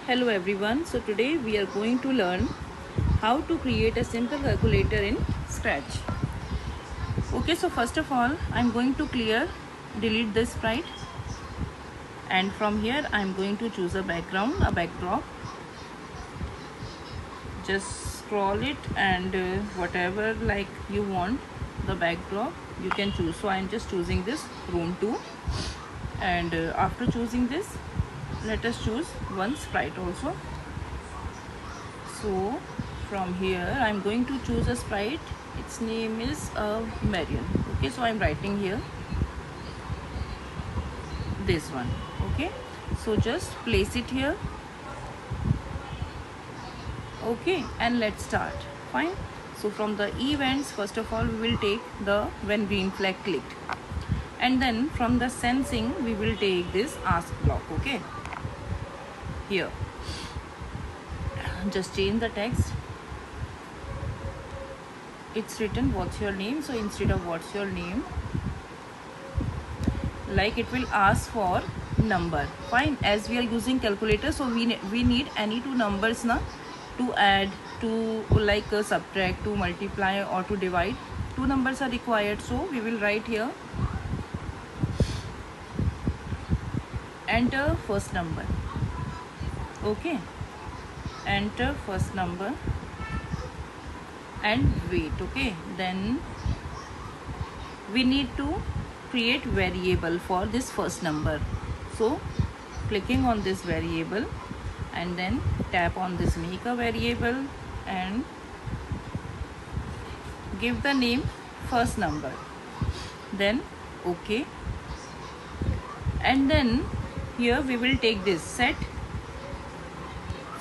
Hello everyone, so today we are going to learn how to create a simple calculator in Scratch. Okay, so first of all I'm going to delete this sprite, and from here I'm going to choose a backdrop. Just scroll it and whatever like you want the backdrop you can choose. So I'm just choosing this room 2, and after choosing this, let us choose one sprite also. So from here I'm going to choose a sprite. Its name is Marion. Okay, so I'm writing here this one. Okay, so just place it here. Okay, and let's start. Fine. So from the events, first of all we will take the when green flag clicked, and then from the sensing we will take this ask block. Okay, here just change the text. It's written what's your name, so instead of what's your name, like it will ask for number. Fine, as we are using calculator, so we need any two numbers na to add, to like subtract, to multiply or to divide. Two numbers are required, so we will write here enter first number. Okay, enter first number and wait. Okay, then we need to create variable for this first number. So clicking on this variable and then tap on this make a variable and give the name first number, then okay, and then here we will take this set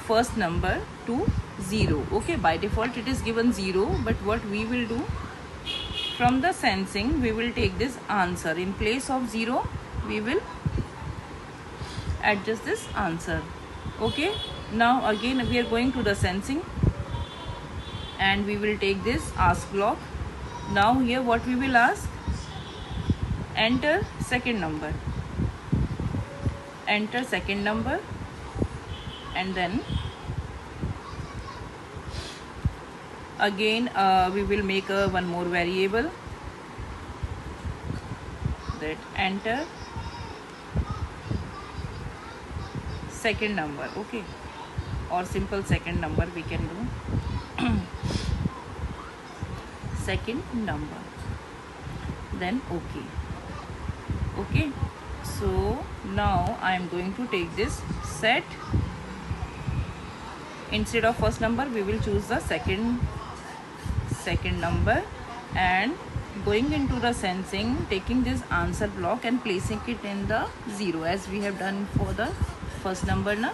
first number to 0. Okay, by default it is given 0, but what we will do, from the sensing we will take this answer. In place of 0 we will adjust this answer. Okay, now again we are going to the sensing and we will take this ask block. Now here what we will ask, enter second number, enter second number, and then again we will make one more variable, that enter second number. Okay, or simple second number we can do second number, then okay. Okay, so now I am going to take this set, instead of first number we will choose the second number, and going into the sensing, taking this answer block and placing it in the 0 as we have done for the first number na,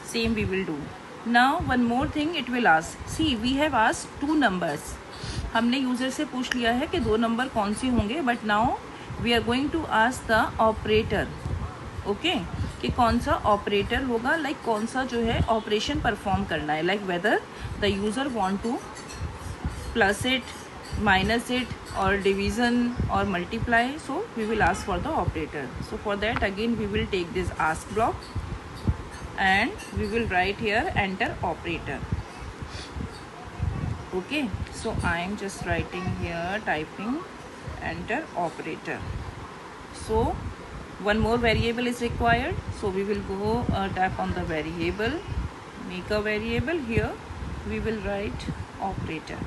same we will do. Now one more thing it will ask, see we have asked two numbers, हमने user से पूछ लिया है कि दो number कौन से होंगे, but now we are going to ask the operator. Okay, कि कौन सा ऑपरेटर होगा, लाइक कौन सा जो है ऑपरेशन परफॉर्म करना है, like whether the user want two plus it, minus it, or division or multiply. So we will ask for the operator. So for that again we will take this ask block and we will write here enter operator. Okay, so I am just writing here, typing enter operator. So one more variable is required, so we will go tap on the variable, make a variable. Here we will write operator.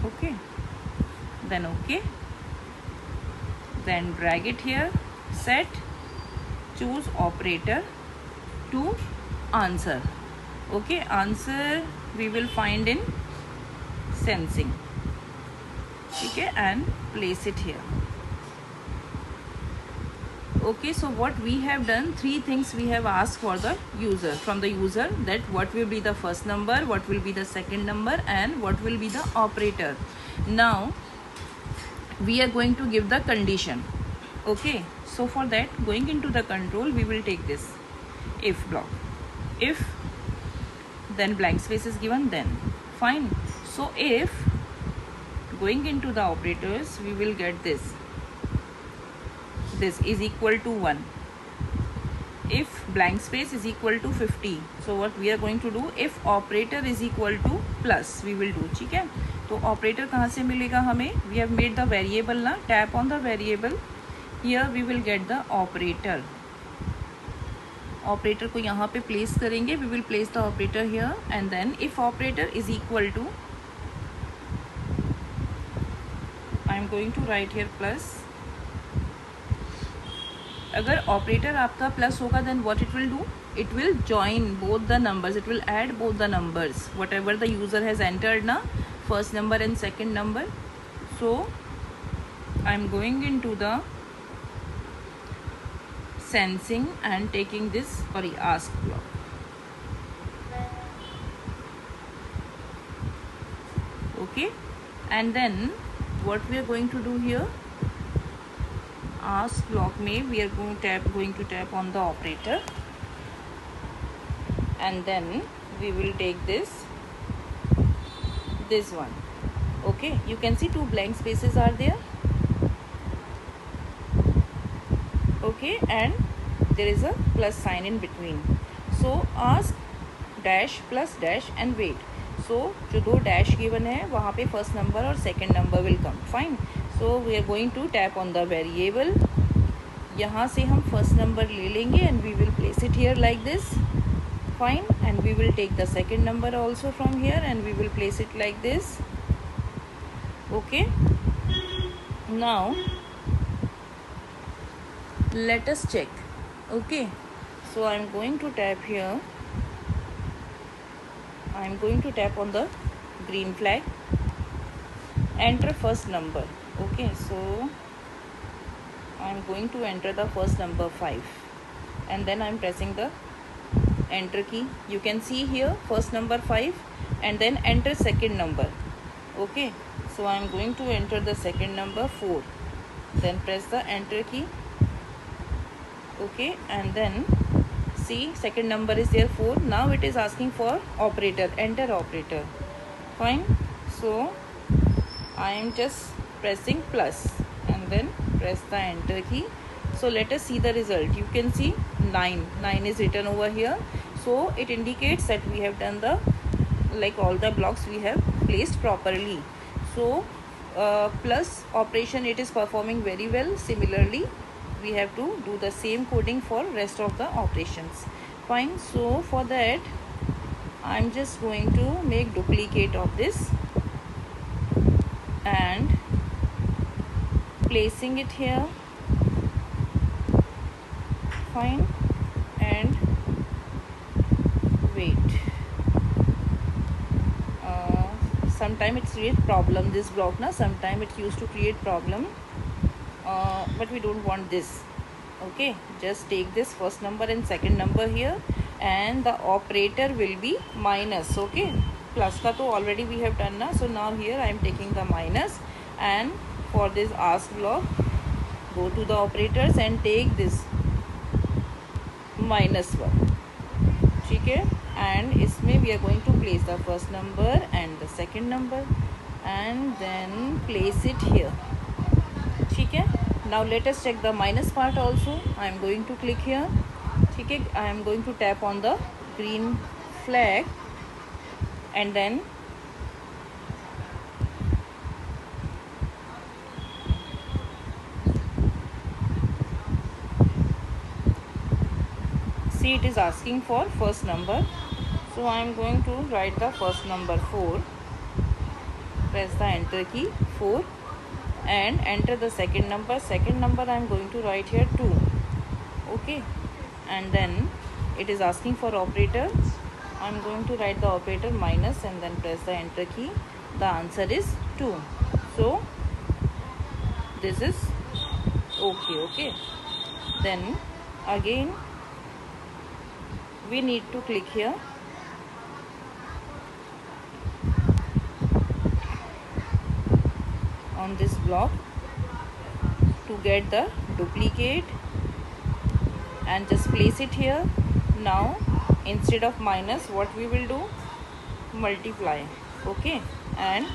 Okay, then okay, then drag it here, set, choose operator to answer. Okay, answer we will find in sensing. Okay, and place it here. Okay, so what we have done, three things we have asked for the user, from the user, that what will be the first number, what will be the second number, and what will be the operator. Now we are going to give the condition. Okay, so for that, going into the control, we will take this if block. If, then blank space is given, then fine. So if, going into the operators, we will get this is equal to 1. if blank space is equal to 50, so what we are going to do, if operator is equal to plus we will do. ठीक है, तो operator कहाँ से मिलेगा हमें, we have made the variable ना, tap on the variable, here we will get the operator. Operator को यहाँ पे प्लेस करेंगे, we will place the operator here and then if operator is equal to, I am going to write here plus. अगर operator आपका plus होगा then what it will do, it will join both the numbers, it will add both the numbers whatever the user has entered ना, first number and second number. So I am going in to the sensing and taking this ask block. Okay, and then what we are going to do here, ask block में we are going to tap on the operator and then we will take this one. Okay, you can see 2 blank spaces are there. Okay, and there is a plus sign in between. So ask dash plus dash and wait. So जो 2 dash given है वहाँ पे first number और second number will come. Fine. So we are going to tap on the variable. यहाँ से हम first number ले लेंगे and we will place it here like this. Fine. And we will take the second number also from here and we will place it like this. Okay. Now let us check. Okay, so I am going to tap here, I am going to tap on the green flag, enter first number. Okay, so I am going to enter the first number 5 and then I am pressing the enter key. You can see here first number 5 and then enter second number. Okay, so I am going to enter the second number 4, then press the enter key. Okay, and then see second number is there 4. Now it is asking for operator, enter operator. Fine, so I am just pressing plus and then press the enter key. So let us see the result. You can see 9 is written over here, so it indicates that we have done the, like all the blocks we have placed properly. So plus operation it is performing very well. Similarly we have to do the same coding for rest of the operations. Fine, so for that I'm just going to make duplicate of this and placing it here. Fine, and wait, sometime it's create problem, this block na, sometime it used to create problem. But we don't want this. Okay, just take this first number and second number here and the operator will be minus. Okay, plus ka to already we have done na, so now here I am taking the minus and for this ask block go to the operators and take this -1. ठीक है, and इसमें we are going to place the first number and the second number and then place it here. ठीक है, now let us check the minus part also. I am going to click here. ठीक है, I am going to tap on the green flag and then see it is asking for first number, so I am going to write the first number 4, press the enter key 4 and enter the second number. Second number I am going to write here 2. Okay, and then it is asking for operator. I am going to write the operator minus and then press the enter key. The answer is 2. So this is okay. Okay, then again we need to click here on this block to get the duplicate and just place it here. Now instead of minus what we will do, multiply. Okay, and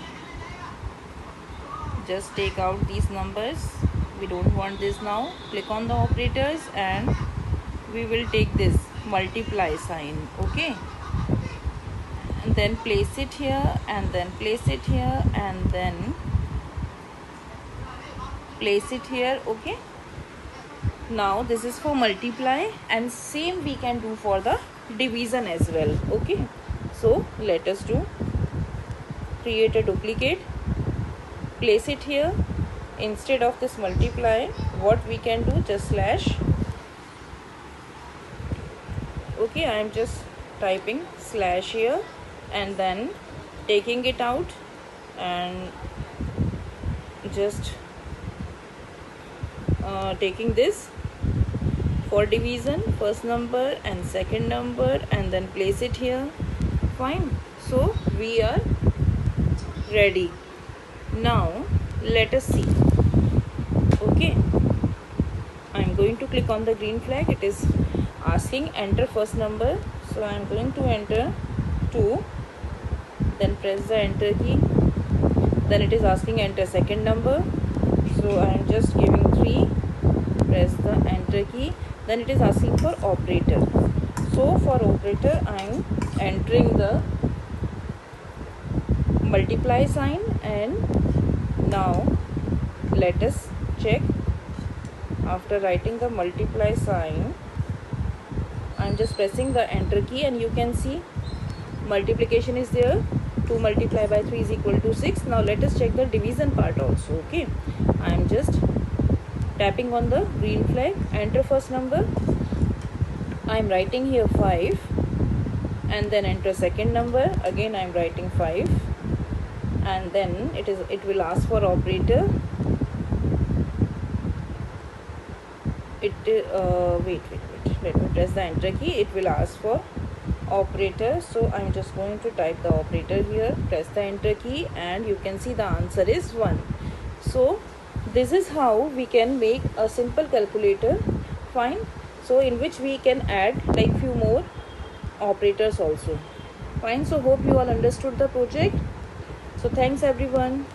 just take out these numbers, we don't want this now. Click on the operators and we will take this multiply sign, okay, and then place it here, and then place it here, and then place it here, okay. Now this is for multiply, and same we can do for the division as well, okay. So let us do, create a duplicate, place it here. Instead of this multiply, what we can do, just slash, okay. I am just typing slash here, and then taking it out and just taking this for division, first number and second number, and then place it here. Fine. So we are ready. Now let us see, okay. I'm going to click on the green flag. It is asking enter first number, so I'm going to enter 2, then press the enter key. Then it is asking enter second number, so I'm just giving 3, press the enter key. Then it is asking for operator, so for operator I'm entering the multiply sign. And now let us check. After writing the multiply sign, I'm just pressing the enter key, and you can see multiplication is there. 2 multiplied by 3 is equal to 6. Now let us check the division part also, okay. I'm just tapping on the green flag, enter first number. I'm writing here 5, and then enter second number. Again I'm writing 5, and then it will ask for operator. Wait, let me press the enter key. It will ask for operator, so I'm just going to type the operator here, press the enter key, and you can see the answer is 1. So this is how we can make a simple calculator, fine. So in which we can add like few more operators also, fine. So hope you all understood the project. So thanks everyone.